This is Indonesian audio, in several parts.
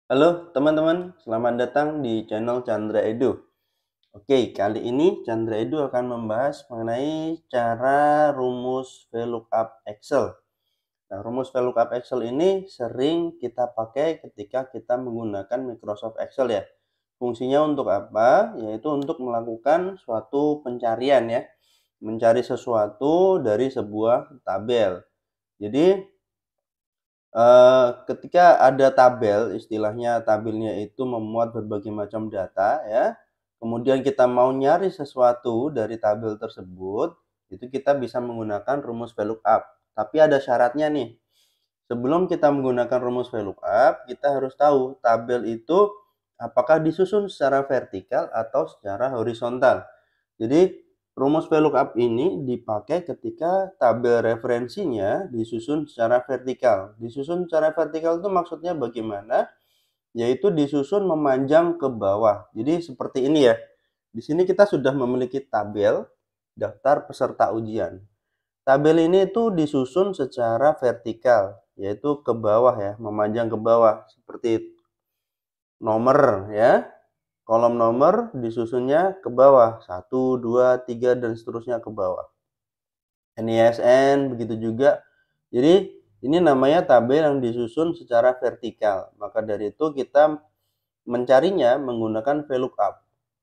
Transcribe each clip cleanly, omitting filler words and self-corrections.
Halo teman-teman, selamat datang di channel Chandra Edu. Oke, kali ini Chandra Edu akan membahas mengenai cara rumus VLOOKUP Excel. Nah, rumus VLOOKUP Excel ini sering kita pakai ketika kita menggunakan Microsoft Excel ya. Fungsinya untuk apa? Yaitu untuk melakukan suatu pencarian ya. Mencari sesuatu dari sebuah tabel. Jadi ketika ada tabel, istilahnya tabelnya itu memuat berbagai macam data ya, kemudian kita mau nyari sesuatu dari tabel tersebut, itu kita bisa menggunakan rumus VLOOKUP. Tapi ada syaratnya nih. Sebelum kita menggunakan rumus VLOOKUP, kita harus tahu tabel itu apakah disusun secara vertikal atau secara horizontal. Jadi rumus VLOOKUP ini dipakai ketika tabel referensinya disusun secara vertikal. Disusun secara vertikal itu maksudnya bagaimana? Yaitu disusun memanjang ke bawah. Jadi seperti ini ya. Di sini kita sudah memiliki tabel daftar peserta ujian. Tabel ini itu disusun secara vertikal, yaitu ke bawah ya, memanjang ke bawah seperti nomor ya. Kolom nomor disusunnya ke bawah, 1, 2, 3, dan seterusnya ke bawah. NISN, begitu juga. Jadi, ini namanya tabel yang disusun secara vertikal. Maka dari itu kita mencarinya menggunakan VLOOKUP,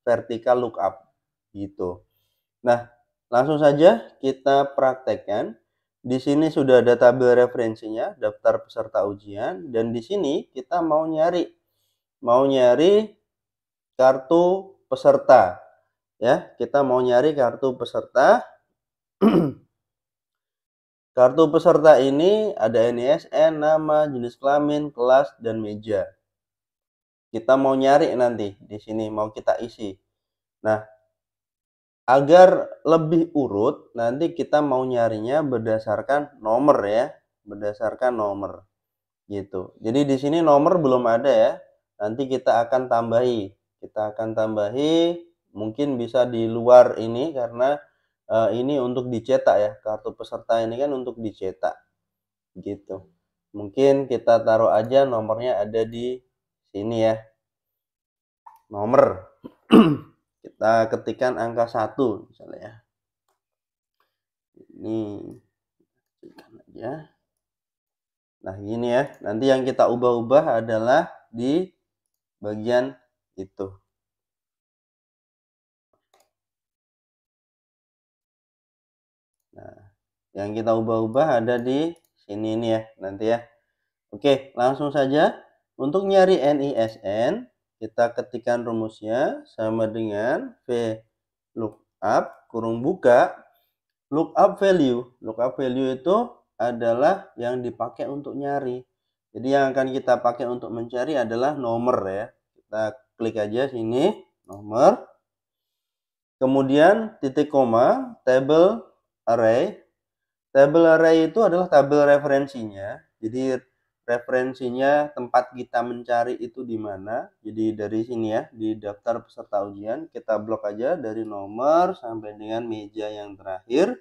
vertical lookup, gitu. Nah, langsung saja kita praktekkan. Di sini sudah ada tabel referensinya, daftar peserta ujian, dan di sini kita mau nyari kartu peserta ya. Kita mau nyari kartu peserta. Kartu peserta ini ada NISN, nama, jenis kelamin, kelas, dan meja. Kita mau nyari nanti di sini, mau kita isi. Nah, agar lebih urut, nanti kita mau nyarinya berdasarkan nomor ya, berdasarkan nomor gitu. Jadi di sini nomor belum ada ya. Nanti kita akan tambahi. Mungkin bisa di luar ini karena ini untuk dicetak ya. Kartu peserta ini kan untuk dicetak gitu. Mungkin kita taruh aja nomornya ada di sini ya. Nomor. Kita ketikkan angka 1 misalnya ya. Ini ketikkan aja. Nah, ini ya. Nanti yang kita ubah-ubah adalah di bagian itu. Nah, yang kita ubah-ubah ada di sini ini ya, nanti ya. Oke, langsung saja. Untuk nyari NISN, kita ketikkan rumusnya sama dengan VLOOKUP, kurung buka, lookup value. Lookup value itu adalah yang dipakai untuk nyari. Jadi yang akan kita pakai untuk mencari adalah nomor ya. Kita klik aja sini, nomor. Kemudian titik koma, table array. Tabel array itu adalah tabel referensinya. Jadi referensinya tempat kita mencari itu di mana. Jadi dari sini ya, di daftar peserta ujian kita blok aja dari nomor sampai dengan meja yang terakhir.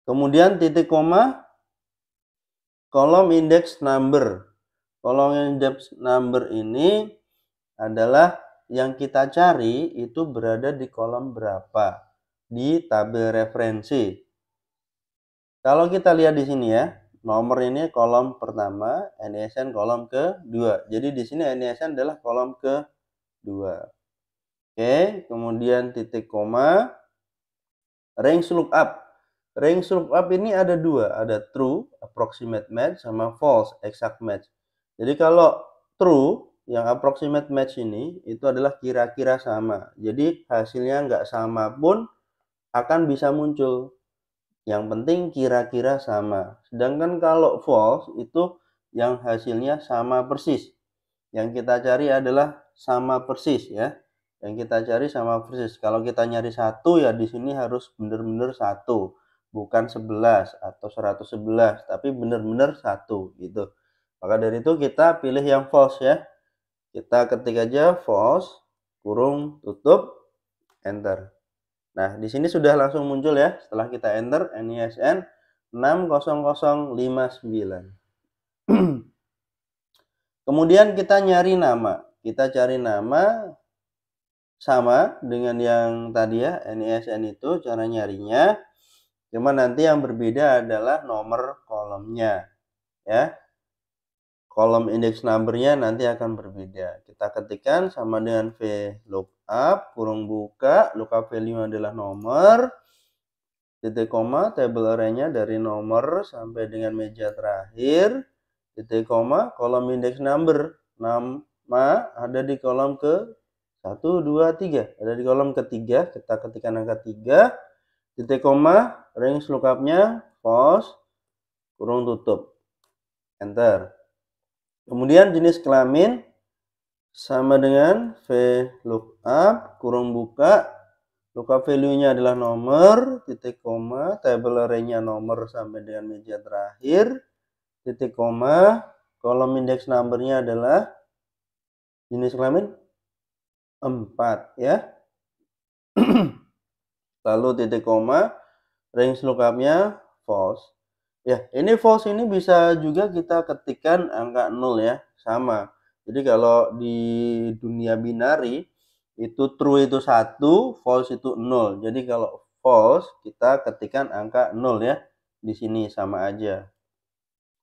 Kemudian titik koma, kolom index number. Kolom index number ini adalah yang kita cari itu berada di kolom berapa di tabel referensi. Kalau kita lihat di sini ya, nomor ini kolom pertama, NISN kolom kedua. Jadi di sini NISN adalah kolom kedua. Oke, kemudian titik koma, range lookup. Range lookup ini ada dua, ada true, approximate match, sama false, exact match. Jadi kalau true, yang approximate match ini, itu adalah kira-kira sama. Jadi hasilnya nggak sama pun akan bisa muncul. Yang penting kira-kira sama. Sedangkan kalau false itu yang hasilnya sama persis. Yang kita cari adalah sama persis ya. Yang kita cari sama persis. Kalau kita nyari 1 ya di sini harus benar-benar 1, bukan 11 atau 111, tapi benar-benar 1 gitu. Maka dari itu kita pilih yang false ya. Kita ketik aja false, kurung tutup, enter. Nah, di sini sudah langsung muncul ya, setelah kita enter NISN 60059. Kemudian kita nyari nama. Kita cari nama sama dengan yang tadi ya, NISN itu cara nyarinya. Cuma nanti yang berbeda adalah nomor kolomnya ya. Kolom index number-nya nanti akan berbeda. Kita ketikkan sama dengan VLOOKUP, kurung buka, lookup value adalah nomor, titik koma, table array-nya dari nomor sampai dengan meja terakhir, titik koma, kolom index number, nama ada di kolom ke 1, 2, 3. Ada di kolom ketiga, kita ketikkan angka 3, titik koma, range lookup-nya false, kurung tutup, enter. Kemudian jenis kelamin sama dengan VLOOKUP, kurung buka, lookup value-nya adalah nomor, titik koma, table array-nya nomor sampai dengan meja terakhir, titik koma, kolom index number-nya adalah jenis kelamin 4 ya. Lalu titik koma, range lookup-nya false. Ya, ini false ini bisa juga kita ketikkan angka 0 ya, sama. Jadi kalau di dunia binary itu true itu 1, false itu 0. Jadi kalau false kita ketikkan angka 0 ya. Di sini sama aja.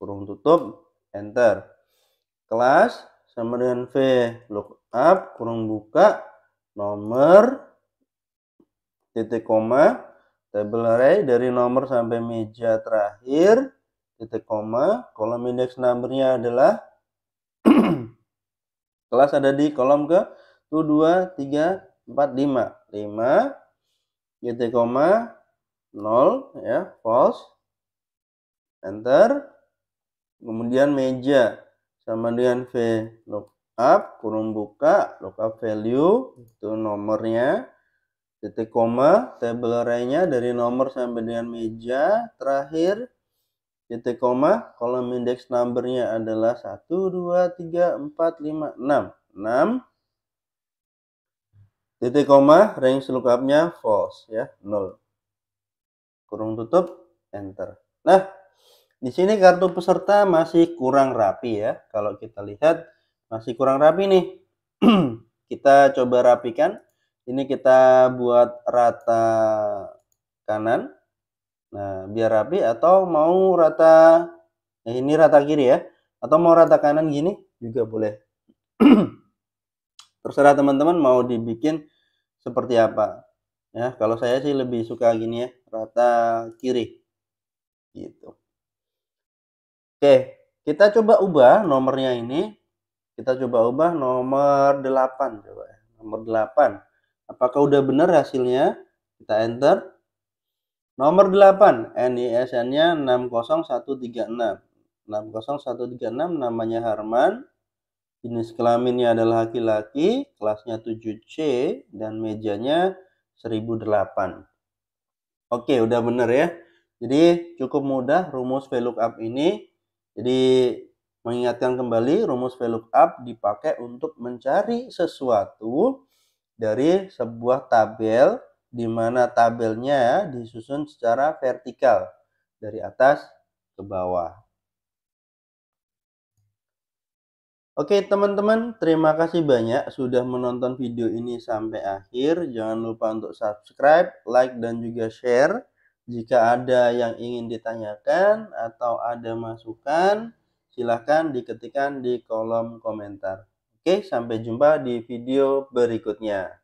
Kurung tutup, enter. Kelas sama dengan VLOOKUP, kurung buka, nomor, titik koma, table array dari nomor sampai meja terakhir, titik koma, kolom index number-nya adalah kelas ada di kolom ke 1, 2, 3, 4, 5. 5, titik koma, 0 ya, false, enter. Kemudian meja sama dengan VLOOKUP, kurung buka, lookup value, itu nomornya, titik koma, table array-nya dari nomor sampai dengan meja terakhir, titik koma, kolom index number-nya adalah 1, 2, 3, 4, 5, 6. 6, titik koma, range lookup-nya false ya, 0. Kurung tutup, enter. Nah, di sini kartu peserta masih kurang rapi ya. Kalau kita lihat masih kurang rapi nih. Kita coba rapikan. Ini kita buat rata kanan. Nah, biar rapi atau mau rata ini rata kiri ya. Atau mau rata kanan gini juga boleh. Terserah teman-teman mau dibikin seperti apa. Ya, kalau saya sih lebih suka gini ya, rata kiri. Gitu. Oke, kita coba ubah nomornya ini. Kita coba ubah nomor 8 coba ya. Nomor 8. Apakah udah benar hasilnya? Kita enter. Nomor 8, NISN-nya 60136. 60136 namanya Harman. Jenis kelaminnya adalah laki-laki, kelasnya 7C dan mejanya 1008. Oke, udah benar ya. Jadi cukup mudah rumus VLOOKUP ini. Jadi mengingatkan kembali rumus VLOOKUP dipakai untuk mencari sesuatu dari sebuah tabel di mana tabelnya disusun secara vertikal dari atas ke bawah. Oke teman-teman, terima kasih banyak sudah menonton video ini sampai akhir. Jangan lupa untuk subscribe, like, dan juga share. Jika ada yang ingin ditanyakan atau ada masukan, silahkan diketikkan di kolom komentar. Oke, sampai jumpa di video berikutnya.